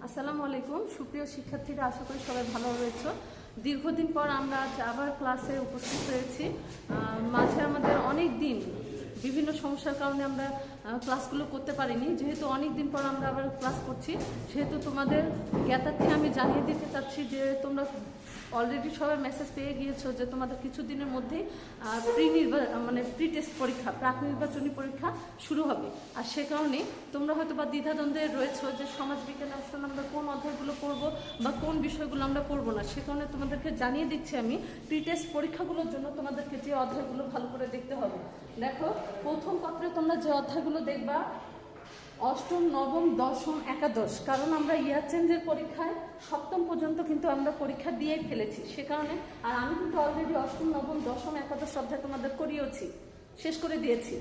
আসসালামু আলাইকুম সুপ্রিয় শিক্ষার্থীরা, আশা করি সবাই ভালো রয়েছে। দীর্ঘদিন পর আমরা আবার ক্লাসে উপস্থিত হয়েছি। মাঝে আমাদের অনেক দিন বিভিন্ন সমস্যার কারণে আমরা ক্লাসগুলো করতে পারিনি। যেহেতু অনেক দিন পর আমরা আবার ক্লাস করছি, সেহেতু তোমাদের জ্ঞাতার্থে আমি জানিয়ে দিতে চাচ্ছি যে তোমরা অলরেডি সবাই মেসেজ পেয়ে গিয়েছো যে তোমাদের কিছুদিনের মধ্যেই প্রি টেস্ট পরীক্ষা, প্রাক নির্বাচনী পরীক্ষা শুরু হবে। আর সে কারণে তোমরা হয়তো বা দ্বিধাদ্বন্দ্বে রয়েছো যে সমাজ বিজ্ঞানে আসলে আমরা কোন অধ্যায়গুলো পড়বো বা কোন বিষয়গুলো আমরা পড়বো না। সে কারণে তোমাদেরকে জানিয়ে দিচ্ছি আমি প্রি টেস্ট পরীক্ষাগুলোর জন্য তোমাদেরকে যে অধ্যায়গুলো ভালো করে দেখতে হবে। দেখো, প্রথম পত্রে তোমরা যে অধ্যায়গুলো দেখবা অষ্টম, নবম, দশম, একাদশ, কারণ আমরা ইয়ার চেঞ্জের পরীক্ষায় সপ্তম পর্যন্ত কিন্তু আমরা পরীক্ষা দিয়ে ফেলেছি। সে কারণে আর আমি কিন্তু অলরেডি অষ্টম, নবম, দশম, একাদশ অধ্যায় তোমাদের করিয়েছি, শেষ করে দিয়েছি।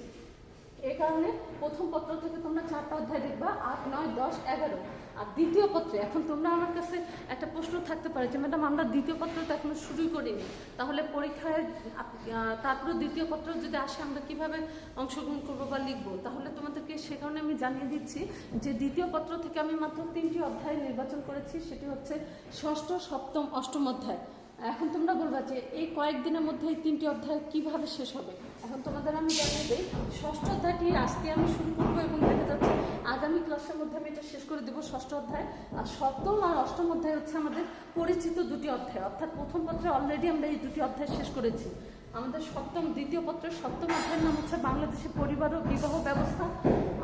এই কারণে প্রথম পত্র থেকে তোমরা 4টা অধ্যায় দেখবা, 8, 9, 10, 11। আর দ্বিতীয় পত্রে এখন তোমরা আমার কাছে একটা প্রশ্ন থাকতে পারে যে ম্যাডাম আমরা দ্বিতীয় পত্র তো এখনো শুরুই করিনি, তাহলে পরীক্ষায় তারপরে দ্বিতীয় পত্র যদি আসে আমরা কিভাবে অংশগ্রহণ করবো বা লিখবো। তাহলে তোমাদেরকে সে কারণে আমি জানিয়ে দিচ্ছি যে দ্বিতীয় পত্র থেকে আমি মাত্র 3টি অধ্যায় নির্বাচন করেছি। সেটি হচ্ছে ষষ্ঠ, সপ্তম, অষ্টম অধ্যায়। এখন তোমরা বলবা যে এই কয়েকদিনের মধ্যে এই 3টি অধ্যায় কিভাবে শেষ হবে। এখন তোমাদের আমি জানিয়ে দিই, ষষ্ঠ অধ্যায়টি আজকে আমি শুরু করবো এবং দেখা যাচ্ছে আগামী ক্লাসের মধ্যে আমি এটা শেষ করে দেবো, ষষ্ঠ অধ্যায়। আর সপ্তম আর অষ্টম অধ্যায় হচ্ছে আমাদের পরিচিত দুটি অধ্যায়, অর্থাৎ প্রথম পত্রে অলরেডি আমরা এই দুটি অধ্যায় শেষ করেছি। আমাদের দ্বিতীয় পত্রের সপ্তম অধ্যায়ের নাম হচ্ছে বাংলাদেশের পরিবার ও বিবাহ ব্যবস্থা,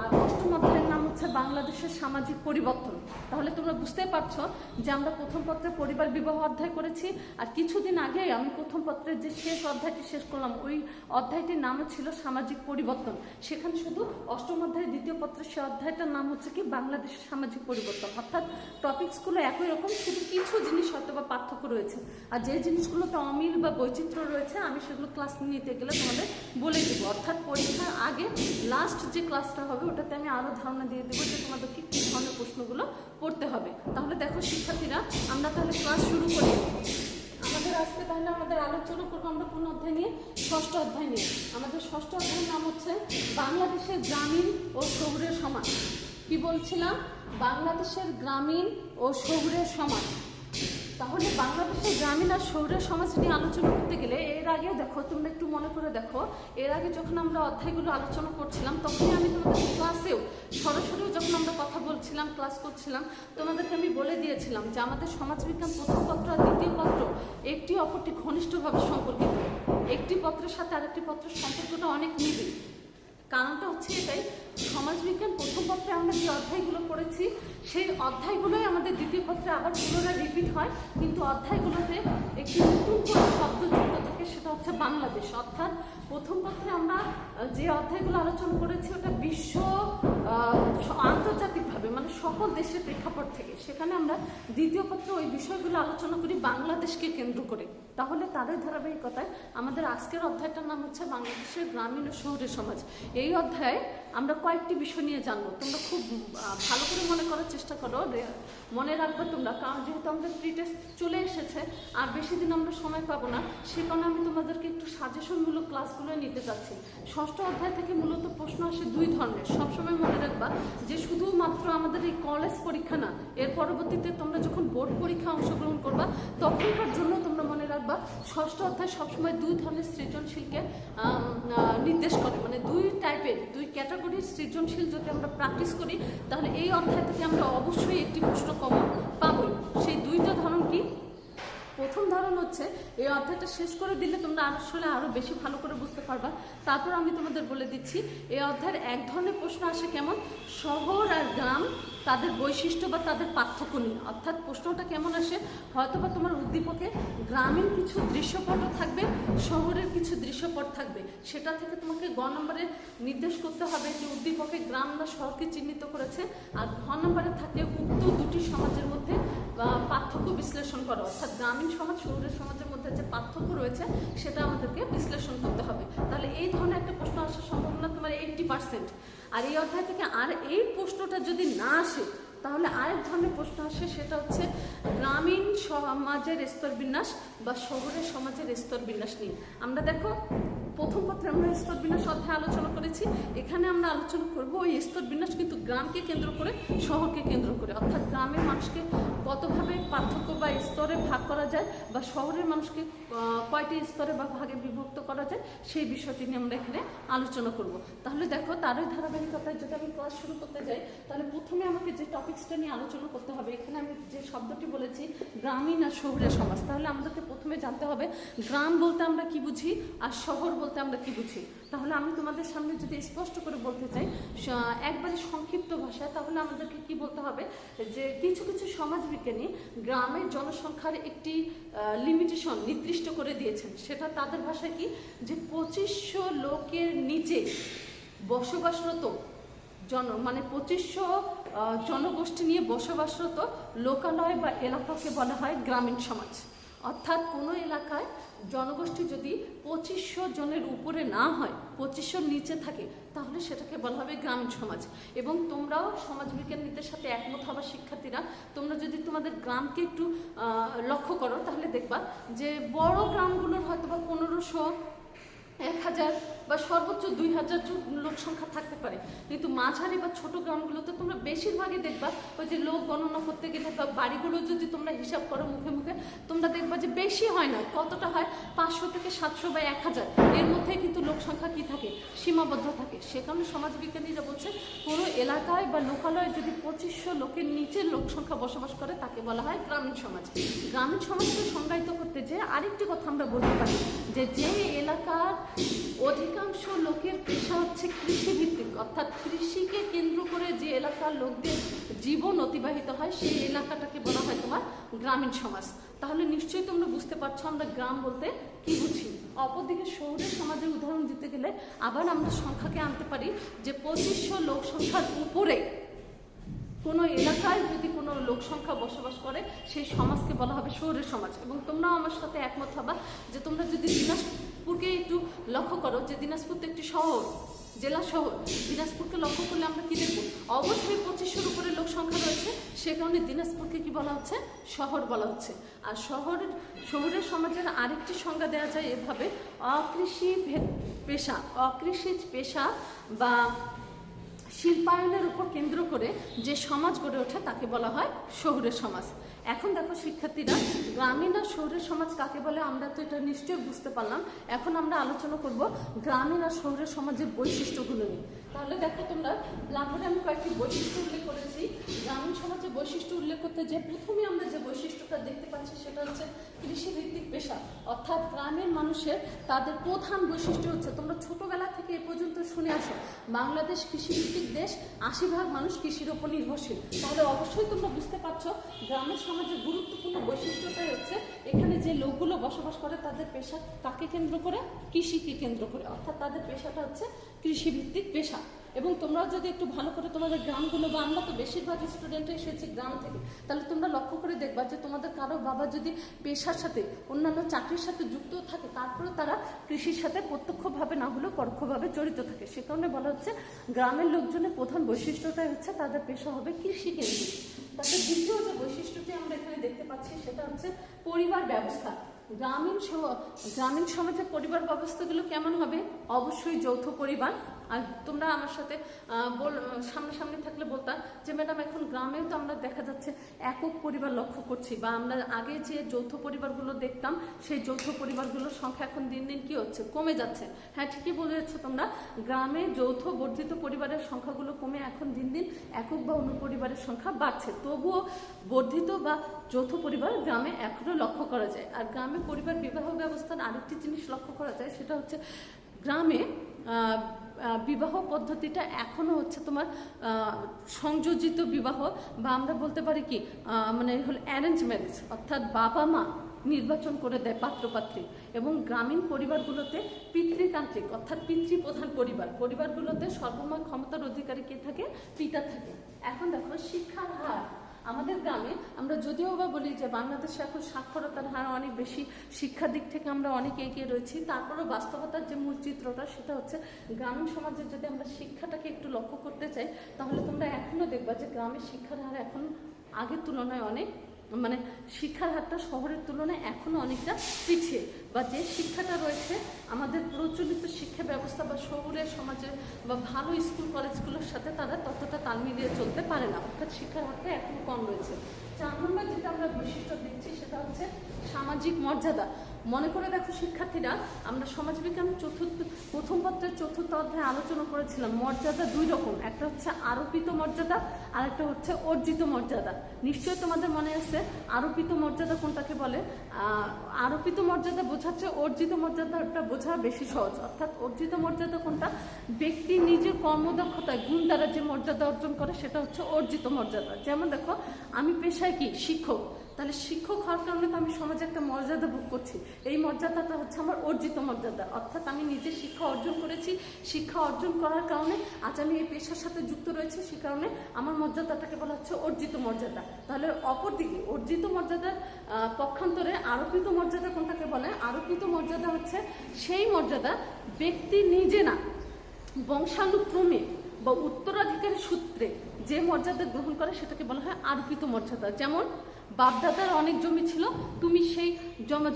আর অষ্টম অধ্যায়ের নাম হচ্ছে বাংলাদেশের সামাজিক পরিবর্তন। তাহলে তোমরা বুঝতে পারছো যে আমরা প্রথম পত্রে পরিবার বিবাহ অধ্যায় করেছি, আর কিছুদিন আগে আমি প্রথম পত্রের যে শেষ অধ্যায়টি শেষ করলাম ওই অধ্যায়টির নাম ছিল সামাজিক পরিবর্তন। সেখানে শুধু অষ্টম অধ্যায় দ্বিতীয় পত্রের সে অধ্যায়টার নাম হচ্ছে কি বাংলাদেশের সামাজিক পরিবর্তন। অর্থাৎ টপিকসগুলো একই রকম, শুধু কিছু জিনিস হয়তো বা পার্থক্য রয়েছে। আর যে জিনিসগুলোতে অমিল বা বৈচিত্র্য রয়েছে আমি সেগুলো ক্লাস নিতে গেলে তোমাদের বলে দেবো। অর্থাৎ পরীক্ষার আগে লাস্ট যে ক্লাসটা হবে ওটাতে আমি আরও ধারণা দিয়ে দেবো যে তোমাদেরকে কী ধরনের প্রশ্নগুলো পড়তে হবে। তাহলে দেখো শিক্ষার্থীরা, আমরা তাহলে ক্লাস শুরু করি। আমাদের আলোচনা করবো আমরা কোন অধ্যায় নিয়ে? ষষ্ঠ অধ্যায় নিয়ে। আমাদের ষষ্ঠ অধ্যায়ের নাম হচ্ছে বাংলাদেশের গ্রামীণ ও শহুরের সমাজ। কি বলছিলাম? বাংলাদেশের গ্রামীণ ও শহুরের সমাজ। তাহলে বাংলাদেশের গ্রামীণ আর শহুরের সমাজ নিয়ে আলোচনা করতে গেলে এর আগে দেখো, তোমরা একটু মনে করে দেখো, এর আগে যখন আমরা অধ্যায়গুলো আলোচনা করছিলাম তখনই আমি তোমাদের ক্লাসেও সরাসরিও যখন আমরা কথা বলছিলাম, ক্লাস করছিলাম, তোমাদেরকে আমি বলে দিয়েছিলাম যে আমাদের সমাজবিজ্ঞান প্রথম পত্র আর দ্বিতীয় পত্র একটি অপরটি ঘনিষ্ঠভাবে সম্পর্কিত। একটি পত্রের সাথে আরেকটি পত্রের সম্পর্কটা অনেক নিবিড়। কারণটা হচ্ছে এটাই, সমাজবিজ্ঞান প্রথম পত্রে আমরা যে অধ্যায়গুলো পড়েছি সেই অধ্যায়গুলোই আমাদের দ্বিতীয় পত্রে আবার পুনরায় রিপিট হয়, কিন্তু অধ্যায়গুলোতে একটি নতুন করে শব্দ যুক্ত থাকে, সেটা হচ্ছে বাংলাদেশ। অর্থাৎ প্রথম পত্রে আমরা যে অধ্যায়গুলো আলোচনা করেছি ওটা বিশ্ব আন্তর্জাতিকভাবে মানে সকল দেশের প্রেক্ষাপট থেকে, সেখানে আমরা দ্বিতীয় পত্রে ওই বিষয়গুলো আলোচনা করি বাংলাদেশকে কেন্দ্র করে। তাহলে তাদের ধারাবাহিকতায় আমাদের আজকের অধ্যায়টার নাম হচ্ছে বাংলাদেশের গ্রামীণ ও শহুরের সমাজ। এই অধ্যায়ে আমরা কয়েকটি বিষয় নিয়ে জানবো। তোমরা খুব ভালো করে মনে করার চেষ্টা করো, মনে রাখবে তোমরা, কারণ যেহেতু আমাদের প্রি টেস্ট চলে এসেছে আর বেশি দিন আমরা সময় পাবো না, সে কারণে আমি তোমাদেরকে একটু সাজেশনমূলক ক্লাসগুলো নিতে চাচ্ছি। ষষ্ঠ অধ্যায় থেকে মূলত প্রশ্ন আসে দুই ধরনের। সবসময় মনে রাখবা যে শুধুমাত্র আমাদের এই কলেজ পরীক্ষা না, এর পরবর্তীতে তোমরা যখন বোর্ড পরীক্ষা অংশগ্রহণ করবা তখনকার জন্য তোমরা মনে রাখবা ষষ্ঠ অধ্যায় সবসময় দুই ধরনের সৃজনশীলকে নির্দেশ করে, মানে দুই টাইপের, দুই ক্যাটাগরির সৃজনশীল যদি আমরা প্র্যাকটিস করি তাহলে এই অধ্যায় থেকে আমরা অবশ্যই একটি প্রশ্ন কমন পাবই। সেই দুইটা ধরন কি? প্রথম ধরন হচ্ছে এই অধ্যায়টা শেষ করে দিলে তোমরা আসলে আরও বেশি ভালো করে বুঝতে পারবা। তারপর আমি তোমাদের বলে দিচ্ছি এই অধ্যায়ের এক ধরনের প্রশ্ন আসে কেমন, শহর আর গ্রাম তাদের বৈশিষ্ট্য বা তাদের পার্থক্য নিয়ে। অর্থাৎ প্রশ্নটা কেমন আসে, হয়তো বা তোমার উদ্দীপকে গ্রামীণ কিছু দৃশ্যপটও থাকবে, শহরের কিছু দৃশ্যপট থাকবে, সেটা থেকে তোমাকে গ নম্বরে নির্দেশ করতে হবে যে উদ্দীপকে গ্রাম না শহরকে চিহ্নিত করেছে, আর ঘ নম্বরে থাকে উক্ত দুটি সমাজের মধ্যে পার্থক্য বিশ্লেষণ করো। অর্থাৎ গ্রামীণ সমাজ শহুরের সমাজের মধ্যে যে পার্থক্য রয়েছে সেটা আমাদেরকে বিশ্লেষণ করতে হবে। তাহলে এই ধরনের একটা প্রশ্ন আসার সম্ভাবনা তোমার 80%। আর এই অধ্যায় থেকে আর এই প্রশ্নটা যদি না আসে তাহলে আরেক ধরনের প্রশ্ন আসে, সেটা হচ্ছে গ্রামীণ সমাজের স্তর বিন্যাস বা শহরের সমাজের স্তর বিন্যাস নিয়ে। আমরা দেখো প্রথম পত্রে আমরা স্তর বিন্যাস অধ্যায়ে আলোচনা করেছি। এখানে আমরা আলোচনা করব ওই স্তর বিন্যাস কিন্তু গ্রামকে কেন্দ্র করে, শহরকে কেন্দ্র করে, অর্থাৎ গ্রামের মানুষকে কতভাবে পার্থক্য বা স্তরে ভাগ করা যায়, বা শহরের মানুষকে কয়টি স্তরে বা ভাগে বিভক্ত করা যায়, সেই বিষয়টি নিয়ে আমরা এখানে আলোচনা করব। তাহলে দেখো, তারই ধারাবাহিকতায় যদি আমি ক্লাস শুরু করতে যাই, তাহলে প্রথমে আমাকে যে টপিক্সটা নিয়ে আলোচনা করতে হবে, এখানে আমি যে শব্দটি বলেছি গ্রামীণ আর শহুরে সমাজ, তাহলে আমাদেরকে প্রথমে জানতে হবে গ্রাম বলতে আমরা কি বুঝি আর শহর বলতে আমরা কি বুঝি। তাহলে আমি তোমাদের সামনে যদি স্পষ্ট করে বলতে চাই একবারে সংক্ষিপ্ত ভাষায়, তাহলে আমাদেরকে কি বলতে হবে যে কিছু কিছু সমাজবিজ্ঞানী গ্রামের জনসংখ্যার একটি লিমিটেশন নির্দিষ্ট করে দিয়েছেন। সেটা তাদের ভাষায় কি, যে 2500 লোকের নিচে বসবাসরত মানে 2500 জনগোষ্ঠী নিয়ে বসবাসরত লোকালয় বা এলাকাকে বলা হয় গ্রামীণ সমাজ। অর্থাৎ কোনো এলাকায় জনগোষ্ঠী যদি 2500 জনের উপরে না হয়, 2500 নিচে থাকে, তাহলে সেটাকে বলা হবে গ্রামীণ সমাজ। এবং তোমরাও সমাজবিজ্ঞানীদের সাথে একমত হবা শিক্ষার্থীরা, তোমরা যদি তোমাদের গ্রামকে একটু লক্ষ্য করো, তাহলে দেখবা যে বড় গ্রামগুলোর হয়তো বা 1500, 1000 বা সর্বোচ্চ 2000 লোক সংখ্যা থাকতে পারে, কিন্তু মাঝারি বা ছোট গ্রামগুলোতে তোমরা বেশিরভাগই দেখবা ওই যে লোক গণনা করতে গেলে বা বাড়িগুলো যদি তোমরা হিসাব করো মুখে মুখে, তোমরা দেখবা যে বেশি হয় না, কতটা হয় 500 থেকে 700 বা 1000, এর মধ্যে কিন্তু লোক সংখ্যা কি থাকে, সীমাবদ্ধ থাকে। সে কারণে সমাজবিজ্ঞানীরা বলছে কোনো এলাকায় বা লোকালয়ে যদি 2500 লোকের নিচে লোক সংখ্যা বসবাস করে, তাকে বলা হয় গ্রামীণ সমাজ। গ্রামীণ সমাজকে সংজ্ঞায়িত করতে যে আরেকটি কথা আমরা বলতে পারি, যে যে এলাকার অধিকাংশ লোকের পেশা হচ্ছে কৃষিভিত্তিক, অর্থাৎ কৃষিকে কেন্দ্র করে যে এলাকার লোকদের জীবন অতিবাহিত হয়, সেই এলাকাটাকে বলা হয় তোমার গ্রামীণ সমাজ। তাহলে নিশ্চয়ই তোমরা বুঝতে পারছো আমরা গ্রাম বলতে কি বুঝি। অপরদিকে শহুরের সমাজের উদাহরণ দিতে গেলে আবার আমরা সংখ্যাকে আনতে পারি যে 2500 লোক সংখ্যার উপরে কোনো এলাকায় যদি কোনো লোক সংখ্যা বসবাস করে, সেই সমাজকে বলা হবে শহুরের সমাজ। এবং তোমরাও আমার সাথে একমত হবা যে তোমরা যদি দিনাজপুরকে একটু লক্ষ্য করো, যে দিনাজপুর তো একটি শহর, জেলা শহর, দিনাজপুরকে লক্ষ্য করলে আমরা কি দেখব, অবশ্যই 2500 উপরে লোক সংখ্যা রয়েছে, সে কারণে দিনাজপুরকে কি বলা হচ্ছে, শহর বলা হচ্ছে। আর শহুরের সমাজের আরেকটি সংজ্ঞা দেওয়া যায় এভাবে, অকৃষি পেশা বা শিল্পায়নের উপর কেন্দ্র করে যে সমাজ গড়ে ওঠে, তাকে বলা হয় শহুরের সমাজ। এখন দেখো শিক্ষার্থীরা, গ্রামীণ আর শহুরের সমাজ কাকে বলে আমরা তো এটা নিশ্চয়ই বুঝতে পারলাম। এখন আমরা আলোচনা করব গ্রামীণ আর শহুরের সমাজের বৈশিষ্ট্যগুলো নিয়ে। তাহলে দেখো তোমরা, ব্ল্যাকবোর্ডে আমি কয়েকটি বৈশিষ্ট্য উল্লেখ করেছি। গ্রামীণ সমাজের বৈশিষ্ট্য উল্লেখ করতে যে প্রথমে আমরা যে বৈশিষ্ট্যটা দেখতে পাচ্ছি, সেটা হচ্ছে কৃষিভিত্তিক পেশা। অর্থাৎ গ্রামের মানুষের তাদের প্রধান বৈশিষ্ট্য হচ্ছে, তোমরা ছোটবেলা থেকে এ পর্যন্ত শুনে আসো বাংলাদেশ কৃষিভিত্তিক দেশ, 80% মানুষ কৃষির ওপর নির্ভরশীল। তাহলে অবশ্যই তোমরা বুঝতে পারছো গ্রামের সমাজের গুরুত্বপূর্ণ বৈশিষ্ট্যটাই হচ্ছে এখানে যে লোকগুলো বসবাস করে তাদের পেশা কাকে কেন্দ্র করে, কৃষিকে কেন্দ্র করে, অর্থাৎ তাদের পেশাটা হচ্ছে কৃষিভিত্তিক পেশা। এবং তোমরা যদি একটু ভালো করে তোমাদের গ্রামগুলো, বা আমরা তো বেশিরভাগ স্টুডেন্ট এসেছি গ্রাম থেকে, তাহলে তোমরা লক্ষ্য করে দেখবা যে তোমাদের কারো বাবা যদি পেশার সাথে অন্যান্য চাকরির সাথে যুক্ত থাকে, তারপরে তারা কৃষির সাথে প্রত্যক্ষভাবে না হলেও পরোক্ষভাবে জড়িত থাকে। সে কারণে বলা হচ্ছে গ্রামের লোকজনের প্রধান বৈশিষ্ট্যটাই হচ্ছে তাদের পেশা হবে কৃষিকেন্দ্রিক। তাদের দ্বিতীয় যে বৈশিষ্ট্যটি আমরা এখানে দেখতে পাচ্ছি, সেটা হচ্ছে পরিবার ব্যবস্থা। গ্রামীণ সমাজের পরিবার ব্যবস্থাগুলো কেমন হবে, অবশ্যই যৌথ পরিবার। আর তোমরা আমার সাথে সামনে থাকলে বলতাম যে ম্যাডাম এখন গ্রামেও তো আমরা দেখা যাচ্ছে একক পরিবার লক্ষ্য করছি, বা আমরা আগে যে যৌথ পরিবারগুলো দেখতাম, সেই যৌথ পরিবারগুলোর সংখ্যা এখন দিন দিন কি হচ্ছে, কমে যাচ্ছে। হ্যাঁ, ঠিকই বলেছ তোমরা, গ্রামে যৌথ বর্ধিত পরিবারের সংখ্যাগুলো কমে এখন দিন দিন একক বা অনুপরিবারের সংখ্যা বাড়ছে। তবুও বর্ধিত বা যৌথ পরিবার গ্রামে এখনো লক্ষ্য করা যায়। আর গ্রামে পরিবার বিবাহ ব্যবস্থার আরেকটি জিনিস লক্ষ্য করা যায়, সেটা হচ্ছে গ্রামে বিবাহ পদ্ধতিটা এখনো হচ্ছে তোমার সংযোজিত বিবাহ, বা আমরা বলতে পারি কি মানে হলো অ্যারেঞ্জ ম্যারেজ, অর্থাৎ বাবা মা নির্বাচন করে দেয় পাত্রপাত্রী। এবং গ্রামীণ পরিবারগুলোতে পিতৃতান্ত্রিক, অর্থাৎ পিতৃপ্রধান পরিবারগুলোতে সর্বময় ক্ষমতার অধিকারী কে থাকে, পিতা থাকে। এখন দেখো শিক্ষার হার আমাদের গ্রামে, আমরা যদিও বা বলি যে বাংলাদেশে এখন সাক্ষরতার হার অনেক বেশি, শিক্ষার দিক থেকে আমরা অনেক এগিয়ে রয়েছি, তারপরেও বাস্তবতার যে মূল চিত্রটা, সেটা হচ্ছে গ্রামীণ সমাজে যদি আমরা শিক্ষাটাকে একটু লক্ষ্য করতে চাই, তাহলে তোমরা এখনো দেখবা যে গ্রামের শিক্ষার হার এখন আগের তুলনায় অনেক মানে শিক্ষার হারটা শহরের তুলনায় এখনো অনেকটা পিছিয়ে, বা যে শিক্ষাটা রয়েছে আমাদের প্রচলিত শিক্ষা ব্যবস্থা বা শহুরে সমাজে বা ভালো স্কুল কলেজগুলোর সাথে তারা ততটা তাল মিলিয়ে চলতে পারে না, অর্থাৎ শিক্ষার হারটা এখনো কম রয়েছে। 4 নম্বর যেটা আমরা বৈশিষ্ট্য দেখছি সেটা হচ্ছে সামাজিক মর্যাদা। মনে করে দেখো শিক্ষার্থীরা, আমরা সমাজবিজ্ঞান প্রথম পত্রের 4র্থ অধ্যায়ে আলোচনা করেছিলাম মর্যাদা 2 রকম, একটা হচ্ছে আরোপিত মর্যাদা আর একটা হচ্ছে অর্জিত মর্যাদা। নিশ্চয়ই তোমাদের মনে আছে আরোপিত মর্যাদা কোনটাকে বলে। আরোপিত মর্যাদা বোঝাচ্ছে অর্জিত মর্যাদাটা বোঝা বেশি সহজ। অর্থাৎ অর্জিত মর্যাদা কোনটা, ব্যক্তি নিজের কর্মদক্ষতায় গুণ দ্বারা যে মর্যাদা অর্জন করে সেটা হচ্ছে অর্জিত মর্যাদা। যেমন দেখো, আমি পেশায় কি শিক্ষক, তাহলে শিক্ষক হওয়ার কারণে তো আমি সমাজে একটা মর্যাদা ভোগ করছি, এই মর্যাদাটা হচ্ছে আমার অর্জিত মর্যাদা। অর্থাৎ আমি নিজে শিক্ষা অর্জন করেছি, শিক্ষা অর্জন করার কারণে আজ আমি এই পেশার সাথে যুক্ত রয়েছি, সে কারণে আমার মর্যাদাটাকে বলা হচ্ছে অর্জিত মর্যাদা। তাহলে অপরদিকে অর্জিত মর্যাদার পক্ষান্তরে আরোপিত মর্যাদা কোনটাকে বলে? আরোপিত মর্যাদা হচ্ছে সেই মর্যাদা ব্যক্তি নিজে না, বংশানুক্রমে বা উত্তরাধিকারী সূত্রে যে মর্যাদা গ্রহণ করে সেটাকে বলা হয় আরোপিত মর্যাদা। যেমন বাপদাদার অনেক জমি ছিল, তুমি সেই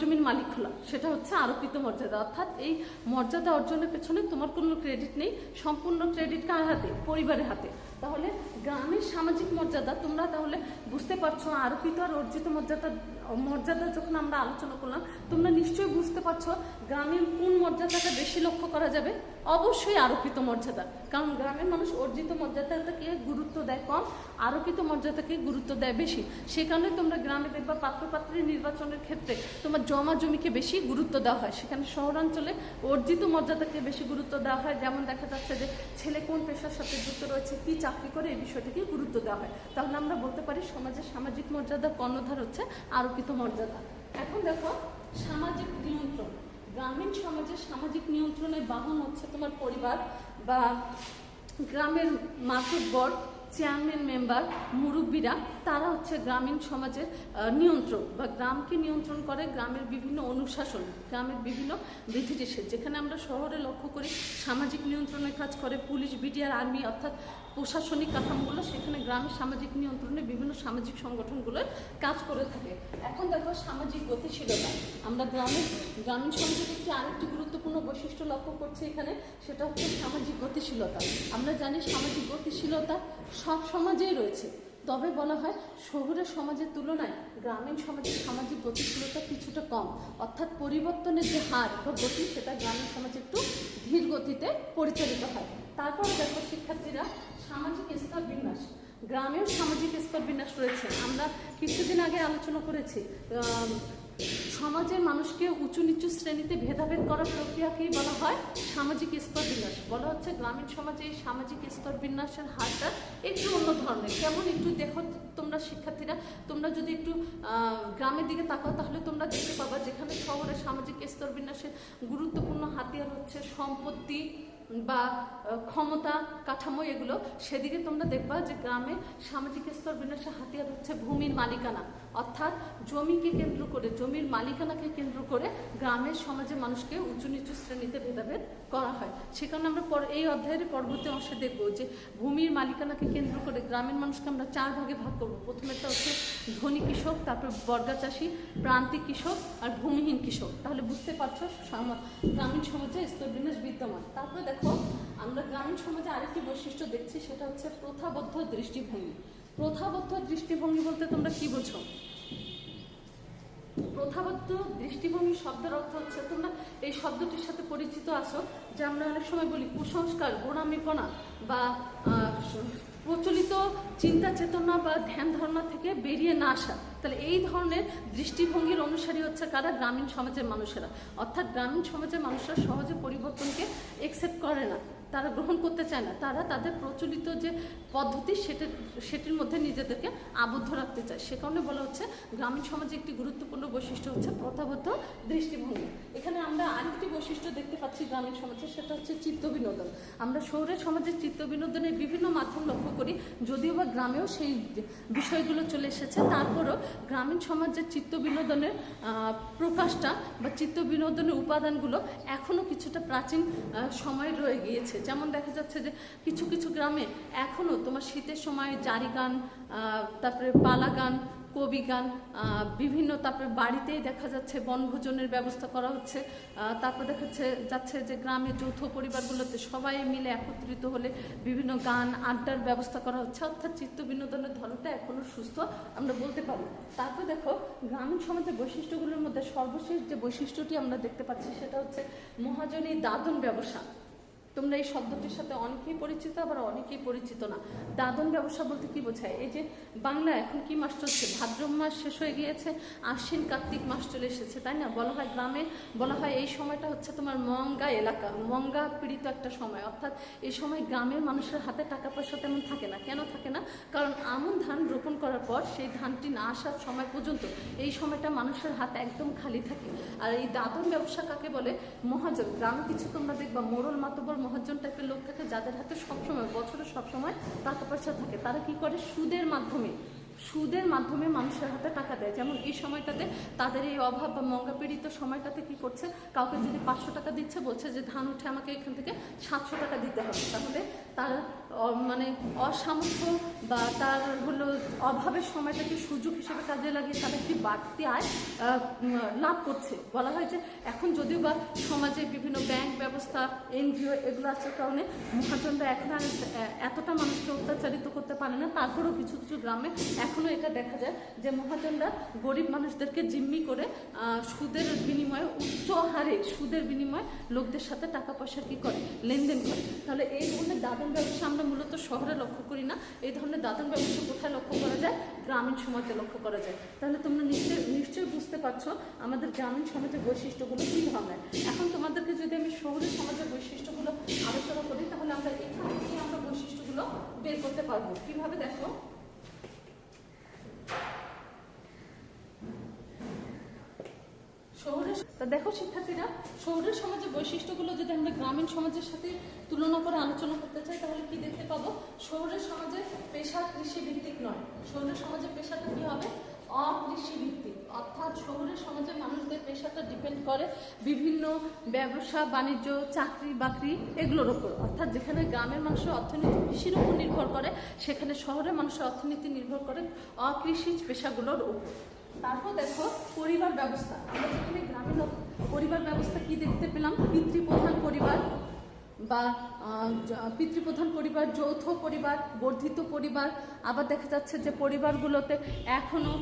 জমির মালিক হলো, সেটা হচ্ছে আরোপিত মর্যাদা। অর্থাৎ এই মর্যাদা অর্জনের পেছনে তোমার কোনো ক্রেডিট নেই, সম্পূর্ণ ক্রেডিট কার হাতে? পরিবারের হাতে। তাহলে গ্রামের সামাজিক মর্যাদা তোমরা তাহলে বুঝতে পারছো, আরোপিত আর অর্জিত মর্যাদা যখন আমরা আলোচনা করলাম, তোমরা নিশ্চয়ই বুঝতে পারছো গ্রামের কোন মর্যাদাটা বেশি লক্ষ্য করা যাবে। অবশ্যই আরোপিত মর্যাদা, কারণ গ্রামের মানুষ অর্জিত মর্যাদাটাকে গুরুত্ব দেয় কম, আরোপিত মর্যাদাকে গুরুত্ব দেয় বেশি। সে কারণে তোমরা গ্রামে দেখবা পাত্রপাত্রী নির্বাচনের ক্ষেত্রে তোমার জমা জমিকে বেশি গুরুত্ব দেওয়া হয়, সেখানে শহরাঞ্চলে অর্জিত মর্যাদাকে বেশি গুরুত্ব দেওয়া হয়। যেমন দেখা যাচ্ছে যে ছেলে কোন পেশার সাথে যুক্ত রয়েছে, কি চাকরি করে, এই বিষয়টাকে গুরুত্ব দেওয়া হয়। তাহলে আমরা বলতে পারি সমাজের সামাজিক মর্যাদার কর্ণধার হচ্ছে আরোপিত মর্যাদা। এখন দেখো সামাজিক নিয়ন্ত্রণ। গ্রামীণ সমাজের সামাজিক নিয়ন্ত্রণের বাহন হচ্ছে তোমার পরিবার বা গ্রামের মাতব্বর, চেয়ারম্যান মেম্বার, মুরব্বীরা, তারা হচ্ছে গ্রামীণ সমাজের নিয়ন্ত্রক বা গ্রামকে নিয়ন্ত্রণ করে। গ্রামের বিভিন্ন অনুশাসন, গ্রামের বিভিন্ন বিধিনিষেধ, যেখানে আমরা শহরে লক্ষ্য করি সামাজিক নিয়ন্ত্রণের কাজ করে পুলিশ, বিডিআর, আর্মি, অর্থাৎ প্রশাসনিক কাঠামোগুলো, সেখানে গ্রামের সামাজিক নিয়ন্ত্রণে বিভিন্ন সামাজিক সংগঠনগুলো কাজ করে থাকে। এখন দেখো সামাজিক গতিশীলতা। আমরা গ্রামীণ সমাজের একটি আরেকটি গুরুত্বপূর্ণ বৈশিষ্ট্য লক্ষ্য করছি এখানে, সেটা হচ্ছে সামাজিক গতিশীলতা। আমরা জানি সামাজিক গতিশীলতা সব সমাজেই রয়েছে, তবে বলা হয় শহুরের সমাজের তুলনায় গ্রামীণ সমাজের সামাজিক গতিশীলতা কিছুটা কম, অর্থাৎ পরিবর্তনের যে হার বা গতি সেটা গ্রামীণ সমাজে একটু ধীর গতিতে পরিচালিত হয়। তারপরে দেখো শিক্ষার্থীরা সামাজিক স্তর বিন্যাস। গ্রামেও সামাজিক স্তর বিন্যাস রয়েছে। আমরা কিছুদিন আগে আলোচনা করেছি সমাজের মানুষকে উঁচু নিচু শ্রেণীতে ভেদাভেদ করার প্রক্রিয়াকেই বলা হয় সামাজিক স্তর বিন্যাস। বলা হচ্ছে গ্রামীণ সমাজে এই সামাজিক স্তর বিন্যাসের হারটা একটু অন্য ধরনের। কেমন একটু দেখো তোমরা শিক্ষার্থীরা, তোমরা যদি একটু গ্রামের দিকে তাকাও তাহলে তোমরা দেখতে পাবা যেখানে শহরের সামাজিক স্তর বিন্যাসের গুরুত্বপূর্ণ হাতিয়ার হচ্ছে সম্পত্তি বা ক্ষমতা, কাঠামো, এগুলো, সেদিকে তোমরা দেখবা যে গ্রামে সামাজিক স্তর বিন্যাসের হাতিয়ার হচ্ছে ভূমির মালিকানা। অর্থাৎ জমিকে কেন্দ্র করে, জমির মালিকানাকে কেন্দ্র করে গ্রামের সমাজের মানুষকে উঁচু নিচু শ্রেণীতে ভেদাভেদ করা হয়। সে কারণে আমরা এই অধ্যায়ের পরবর্তী অংশে দেখব যে ভূমির মালিকানাকে কেন্দ্র করে গ্রামের মানুষকে আমরা 4 ভাগে ভাগ করবো। প্রথমেরটা হচ্ছে ধনী কৃষক, তারপর বর্গা চাষী, প্রান্তিক কৃষক আর ভূমিহীন কৃষক। তাহলে বুঝতে পারছো গ্রামীণ সমাজে স্তর বিন্যাস বিদ্যমান। তারপরে দেখো আমরা গ্রামীণ সমাজে আরেকটি বৈশিষ্ট্য দেখছি, সেটা হচ্ছে প্রথাবদ্ধ দৃষ্টিভঙ্গি। প্রথাবদ্ধ দৃষ্টিভঙ্গি বলতে তোমরা কি বোঝো? প্রথাবদ্ধ দৃষ্টিভঙ্গি শব্দের অর্থ হচ্ছে, তোমরা এই শব্দটির সাথে পরিচিত আছো, যে আমরা অনেক সময় বলি কুসংস্কার, গোঁড়ামিপনা বা প্রচলিত চিন্তা চেতনা বা ধ্যান ধারণা থেকে বেরিয়ে না আসা। তাহলে এই ধরনের দৃষ্টিভঙ্গির অনুসারী হচ্ছে কারা? গ্রামীণ সমাজের মানুষেরা। অর্থাৎ গ্রামীণ সমাজের মানুষরা সহজে পরিবর্তনকে একসেপ্ট করে না, তারা গ্রহণ করতে চায় না, তারা তাদের প্রচলিত যে পদ্ধতি সেটির মধ্যে নিজেদেরকে আবদ্ধ রাখতে চায়। সে কারণে বলা হচ্ছে গ্রামীণ সমাজে একটি গুরুত্বপূর্ণ বৈশিষ্ট্য হচ্ছে প্রথাবদ্ধ দৃষ্টিভঙ্গি। এখানে আমরা আরেকটি বৈশিষ্ট্য দেখতে পাচ্ছি গ্রামীণ সমাজে, সেটা হচ্ছে চিত্ত বিনোদন। আমরা শহরের সমাজের চিত্ত বিনোদনের বিভিন্ন মাধ্যম লক্ষ্য করি, যদিও বা গ্রামেও সেই বিষয়গুলো চলে এসেছে, তারপরও গ্রামীণ সমাজের চিত্ত বিনোদনের প্রকাশটা বা চিত্ত বিনোদনের উপাদানগুলো এখনও কিছুটা প্রাচীন সময়ে রয়ে গিয়েছে। হয়েছে। যেমন দেখা যাচ্ছে যে কিছু কিছু গ্রামে এখনও তোমার শীতের সময় জারি গান, তারপরে পালা গান, কবি গান, বিভিন্ন, তারপরে বাড়িতেই দেখা যাচ্ছে বনভোজনের ব্যবস্থা করা হচ্ছে। তারপর দেখা যাচ্ছে যে গ্রামের যৌথ পরিবারগুলোতে সবাই মিলে একত্রিত হলে বিভিন্ন গান আড্ডার ব্যবস্থা করা হচ্ছে, অর্থাৎ চিত্ত বিনোদনের ধরনটা এখনও সুস্থ আমরা বলতে পারি। তারপর দেখো গ্রামীণ সমাজের বৈশিষ্ট্যগুলোর মধ্যে সর্বশেষ যে বৈশিষ্ট্যটি আমরা দেখতে পাচ্ছি সেটা হচ্ছে মহাজনী দাদন ব্যবসা। তোমরা এই শব্দটির সাথে অনেকেই পরিচিত, আবার অনেকেই পরিচিত না। দাদন ব্যবসা বলতে কি বোঝায়? এই যে বাংলা এখন কি মাস চলছে, ভাদ্র মাস শেষ হয়ে গিয়েছে, আশ্বিন কার্তিক মাস চলে এসেছে, তাই না? বলা হয় গ্রামে, বলা হয় এই সময়টা হচ্ছে তোমার মঙ্গা এলাকা, মঙ্গা পীড়িত একটা সময়, অর্থাৎ এই সময় গ্রামের মানুষের হাতে টাকা পয়সা তেমন থাকে না। কেন থাকে না? কারণ আমন ধান রোপণ করার পর সেই ধানটি না আসার সময় পর্যন্ত এই সময়টা মানুষের হাত একদম খালি থাকে। আর এই দাদন ব্যবসা কাকে বলে? মহাজন। গ্রামে কিছু তোমরা দেখবা মোড়ল মাতবর মহাজন টাইপের লোক থাকে, যাদের হাতে সবসময়, বছরে সবসময় টাকা পয়সা থাকে। তারা কি করে? সুদের মাধ্যমে মানুষের হাতে টাকা দেয়। যেমন এই সময়টাতে তাদের এই অভাব বা মঙ্গাপীড়িত সময়টাতে কি করছে, কাউকে যদি 500 টাকা দিচ্ছে, বলছে যে ধান উঠে আমাকে এখান থেকে 700 টাকা দিতে হবে। তাহলে তার মানে অসামর্থ্য বা তার হলো অভাবের সময়টাকে সুযোগ হিসেবে কাজে লাগিয়ে তারা একটি বাড়তি আয় লাভ করছে। বলা হয় যে এখন যদিও বা সমাজে বিভিন্ন ব্যাংক ব্যবস্থা, এনজিও এগুলো আছে কারণে মহাজনরা এখন আর এতটা মানুষকে অত্যাচারিত করতে পারে না, তারপরেও কিছু কিছু গ্রামে এখনও এটা দেখা যায় যে মহাজনরা গরিব মানুষদেরকে জিম্মি করে সুদের বিনিময়ে, উচ্চ হারে সুদের বিনিময়ে লোকদের সাথে টাকা পয়সা কি করে, লেনদেন করে। তাহলে এই ধরনের দাদন ব্যবসা আমরা মূলত শহরে লক্ষ্য করি না। এই ধরনের দাদন ব্যবসা কোথায় লক্ষ্য করা যায়? গ্রামীণ সমাজে লক্ষ্য করা যায়। তাহলে তোমরা নিশ্চয়ই বুঝতে পারছো আমাদের গ্রামীণ সমাজের বৈশিষ্ট্যগুলো কী ধরনের। এখন তোমাদেরকে যদি আমি শহরের সমাজের বৈশিষ্ট্যগুলো আলোচনা করি, তাহলে আমরা এখান থেকে আমরা বৈশিষ্ট্যগুলো বের করতে পারবো। কিভাবে দেখো, দেখো শিক্ষার্থীরা, শহরের সমাজের বৈশিষ্ট্যগুলো যদি আমরা গ্রামীণ সমাজের সাথে তুলনা করে আলোচনা করতে চাই, তাহলে কি দেখতে পাবো? শহরের সমাজে পেশা কৃষি ভিত্তিক নয়। শহরের সমাজে পেশাটা কি হবে? অকৃষি ভিত্তিক। অর্থাৎ শহরের সমাজে মানুষদের পেশাটা ডিপেন্ড করে বিভিন্ন ব্যবসা বাণিজ্য, চাকরি বাকরি এগুলোর উপর। অর্থাৎ যেখানে গ্রামের মানুষের অর্থনীতি কৃষির উপর নির্ভর করে, সেখানে শহরের মানুষের অর্থনীতি নির্ভর করে অকৃষি পেশাগুলোর উপর। তারপর দেখো পরিবার ব্যবস্থা। আমরা যেখানে গ্রামীণ পরিবার ব্যবস্থা কি দেখতে পেলাম? পিতৃপ্রধান পরিবার বা পিতৃপ্রধান পরিবার, যৌথ পরিবার, বর্ধিত পরিবার। আবার দেখা যাচ্ছে যে পরিবারগুলোতে এখনও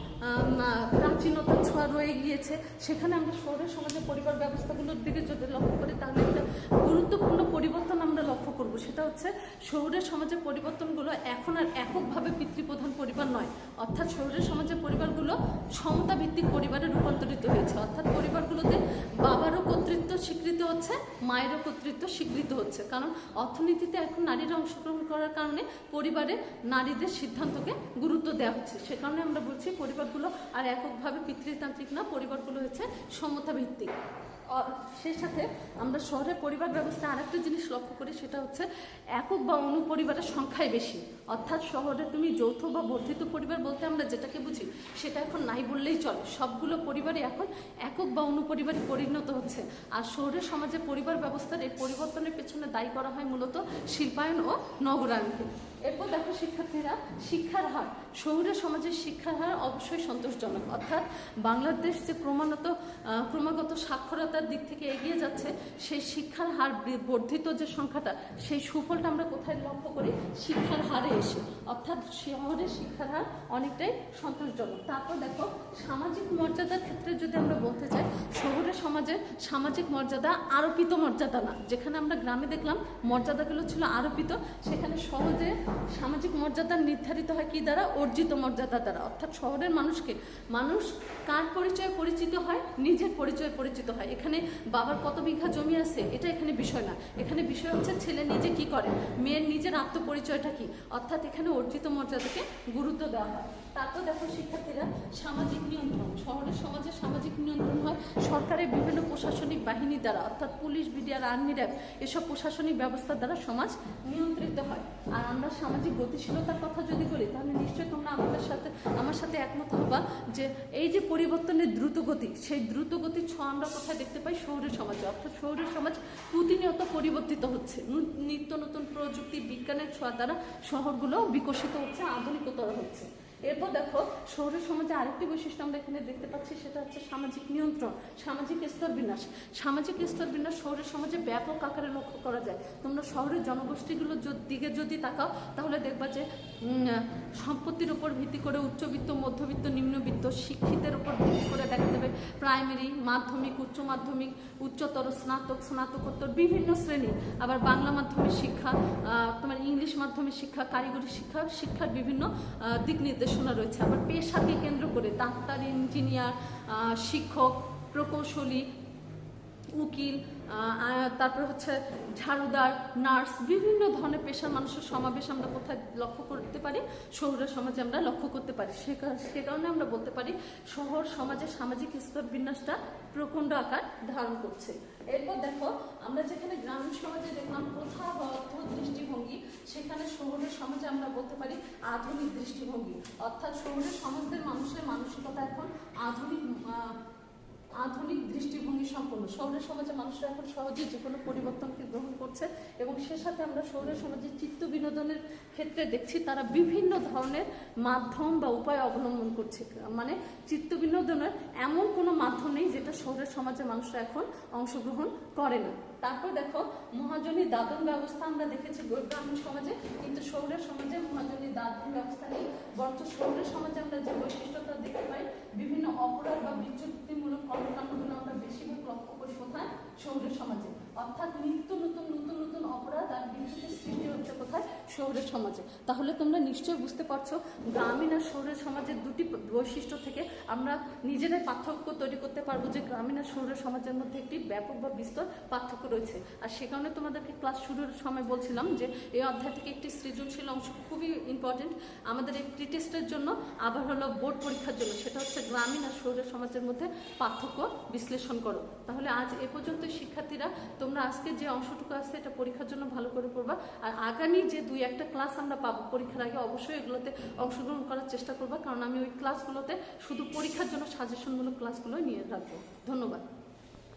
প্রাচীনতার ছোঁয়া রয়ে গিয়েছে। সেখানে আমরা শহরের সমাজের পরিবার ব্যবস্থাগুলোর দিকে যদি লক্ষ্য করি, তাহলে একটা গুরুত্বপূর্ণ পরিবর্তন আমরা লক্ষ্য করব। সেটা হচ্ছে শহরের সমাজের পরিবর্তনগুলো এখন আর এককভাবে পিতৃপ্রধান পরিবার নয়। অর্থাৎ শহরের সমাজের পরিবারগুলো সমতা ভিত্তিক পরিবারে রূপান্তরিত হয়েছে। অর্থাৎ পরিবারগুলোতে বাবারও কর্তৃত্ব স্বীকৃত হচ্ছে, মায়েরও কর্তৃত্ব স্বীকৃত হচ্ছে। কারণ অর্থনীতিতে এখন নারীরা অংশগ্রহণ করার কারণে পরিবারে নারীদের সিদ্ধান্তকে গুরুত্ব দেওয়া হচ্ছে। সে কারণে আমরা বলছি পরিবারগুলো আর এককভাবে পিতৃতান্ত্রিক না, পরিবারগুলো হচ্ছে সমতা ভিত্তিক। সেই সাথে আমরা শহরের পরিবার ব্যবস্থায় আরেকটা জিনিস লক্ষ্য করি, সেটা হচ্ছে একক বা অনুপরিবারের সংখ্যাই বেশি। অর্থাৎ শহরে তুমি যৌথ বা বর্ধিত পরিবার বলতে আমরা যেটাকে বুঝি সেটা এখন নাই বললেই চলে। সবগুলো পরিবারই এখন একক বা অনুপরিবারে পরিণত হচ্ছে। আর শহরের সমাজে পরিবার ব্যবস্থার এই পরিবর্তনের পেছনে দায়ী করা হয় মূলত শিল্পায়ন ও নগরায়নকে। এরপর দেখো শিক্ষার্থীরা, শিক্ষার হার। শহুরে সমাজের শিক্ষার হার অবশ্যই সন্তোষজনক। অর্থাৎ বাংলাদেশ যে ক্রমাগত সাক্ষরতার দিক থেকে এগিয়ে যাচ্ছে, সেই শিক্ষার হার বর্ধিত যে সংখ্যাটা, সেই সুফলটা আমরা কোথায় লক্ষ্য করি? শিক্ষার হারে এসে। অর্থাৎ শহরের শিক্ষার হার অনেকটাই সন্তোষজনক। তারপর দেখো সামাজিক মর্যাদার ক্ষেত্রে যদি আমরা বলতে চাই, শহরের সমাজে সামাজিক মর্যাদা আরোপিত মর্যাদা না। যেখানে আমরা গ্রামে দেখলাম মর্যাদাগুলো ছিল আরোপিত, সেখানে সহজে সামাজিক মর্যাদা নির্ধারিত হয় কি দ্বারা? অর্জিত মর্যাদা দ্বারা। অর্থাৎ শহরের মানুষ কার পরিচয়ে পরিচিত হয়? নিজের পরিচয়ে পরিচিত হয়। এখানে বাবার কত বিঘা জমি আছে এটা এখানে বিষয় না। এখানে বিষয় হচ্ছে ছেলে নিজে কি করে, মেয়ের নিজের আত্মপরিচয়টা কি। অর্থাৎ এখানে অর্জিত মর্যাদাকে গুরুত্ব দেওয়া হয়। তারপর দেখো শিক্ষার্থীরা সামাজিক নিয়ন্ত্রণ, শহরের সমাজে সামাজিক নিয়ন্ত্রণ হয় সরকারের বিভিন্ন প্রশাসনিক বাহিনী দ্বারা, অর্থাৎ পুলিশ, বিডিআর, আর্মি, র্যাব এসব প্রশাসনিক ব্যবস্থার দ্বারা সমাজ নিয়ন্ত্রিত হয়। আর আমরা সামাজিক গতিশীলতার কথা যদি বলি তাহলে নিশ্চয়ই তোমরা আমার সাথে একমত হবা যে এই যে পরিবর্তনের দ্রুত গতি, সেই দ্রুত গতির ছোঁয়া আমরা কোথায় দেখতে পাই? শহুরে সমাজে। অর্থাৎ শহুরে সমাজ প্রতিনিয়ত পরিবর্তিত হচ্ছে, নিত্য নতুন প্রযুক্তি বিজ্ঞানের ছোঁয়া দ্বারা শহরগুলো বিকশিত হচ্ছে, আধুনিকতর হচ্ছে। এরপর দেখো শহরের সমাজে আরেকটি বৈশিষ্ট্য আমরা এখানে দেখতে পাচ্ছি, সেটা হচ্ছে সামাজিক নিয়ন্ত্রণ, সামাজিক স্তর বিন্যাস। সামাজিক স্তর বিন্যাস শহরের সমাজে ব্যাপক আকারে লক্ষ্য করা যায়। তোমরা শহরের জনগোষ্ঠীগুলোর দিকে যদি তাকাও তাহলে দেখবা যে সম্পত্তির উপর ভিত্তি করে উচ্চবিত্ত, মধ্যবিত্ত, নিম্নবিত্ত, শিক্ষিতের উপর ভিত্তি করে দেখা যাবে প্রাইমারি, মাধ্যমিক, উচ্চ মাধ্যমিক, উচ্চতর, স্নাতক, স্নাতকোত্তর বিভিন্ন শ্রেণী। আবার বাংলা মাধ্যমের শিক্ষা, তোমার ইংলিশ মাধ্যমের শিক্ষা, কারিগরি শিক্ষা, শিক্ষার বিভিন্ন দিক নির্দেশনা রয়েছে। আবার পেশাকে কেন্দ্র করে ডাক্তার, ইঞ্জিনিয়ার, শিক্ষক, প্রকৌশলী, উকিল, তারপর হচ্ছে ঝাড়ুদার, নার্স, বিভিন্ন ধরনের পেশার মানুষের সমাবেশ আমরা কোথায় লক্ষ্য করতে পারি? শহুরে সমাজে আমরা লক্ষ্য করতে পারি। সে কারণে আমরা বলতে পারি শহর সমাজের সামাজিক স্তর বিন্যাসটা প্রচণ্ড আকার ধারণ করছে। এরপর দেখো আমরা যেখানে গ্রামীণ সমাজে দেখলাম প্রথা বা অর্থ দৃষ্টিভঙ্গি, সেখানে শহরের সমাজে আমরা বলতে পারি আধুনিক দৃষ্টিভঙ্গি। অর্থাৎ শহরের সমাজের মানুষের মানসিকতা এখন আধুনিক দৃষ্টিভঙ্গি সম্পন্ন। শহরের সমাজে মানুষরা এখন সহজে যে কোনো পরিবর্তনকে গ্রহণ করছে এবং সে সাথে আমরা শহরের সমাজে চিত্ত বিনোদনের ক্ষেত্রে দেখছি তারা বিভিন্ন ধরনের মাধ্যম বা উপায় অবলম্বন করছে। মানে চিত্ত বিনোদনের এমন কোনো মাধ্যম নেই যেটা শহরের সমাজে মানুষরা এখন অংশগ্রহণ করে না। তারপর দেখো মহাজনী দাদন ব্যবস্থা আমরা দেখেছি গ্রামীণ সমাজে, কিন্তু শহরের সমাজে মহাজনী দাদন ব্যবস্থা নেই। বরঞ্চ শহরের সমাজে আমরা যে বৈশিষ্ট্যতা দেখতে পাই, বিভিন্ন অপরাধ বা বিচ্যুতিমূলক কর্মকাণ্ডগুলো আমরা বেশিরভাগ লক্ষ্য করি কোথায়? শহরের সমাজে। অর্থাৎ নিত্য নতুন অপরাধ আর বিচ্যুতির সৃষ্টি হচ্ছে কোথায়? শহরের সমাজে। তাহলে তোমরা নিশ্চয়ই বুঝতে পারছো গ্রামীণ আর শহরের সমাজের দুটি বৈশিষ্ট্য থেকে আমরা নিজেরাই পার্থক্য তৈরি করতে পারবো যে গ্রামীণ আর শহরের সমাজের মধ্যে একটি ব্যাপক বা বিস্তর পার্থক্য রয়েছে। আর সে কারণে তোমাদেরকে ক্লাস শুরুর সময় বলছিলাম যে এই অধ্যায় থেকে একটি সৃজনশীল অংশ খুবই ইম্পর্টেন্ট আমাদের এই প্রি টেস্টের জন্য, আবার হলো বোর্ড পরীক্ষার জন্য। সেটা হচ্ছে গ্রামীণ আর শহরের সমাজের মধ্যে পার্থক্য বিশ্লেষণ করো। তাহলে আজ এ পর্যন্ত শিক্ষার্থীরা তোমরা আজকে যে অংশটুকু আছে এটা পরীক্ষার জন্য ভালো করে পড়বা। আর আগামী যে 2-1টা ক্লাস আমরা পাবো পরীক্ষার আগে অবশ্যই এগুলোতে অংশগ্রহণ করার চেষ্টা করবা, কারণ আমি ওই ক্লাসগুলোতে শুধু পরীক্ষার জন্য সাজেশনমূলক ক্লাসগুলো নিয়ে রাখবো। ধন্যবাদ।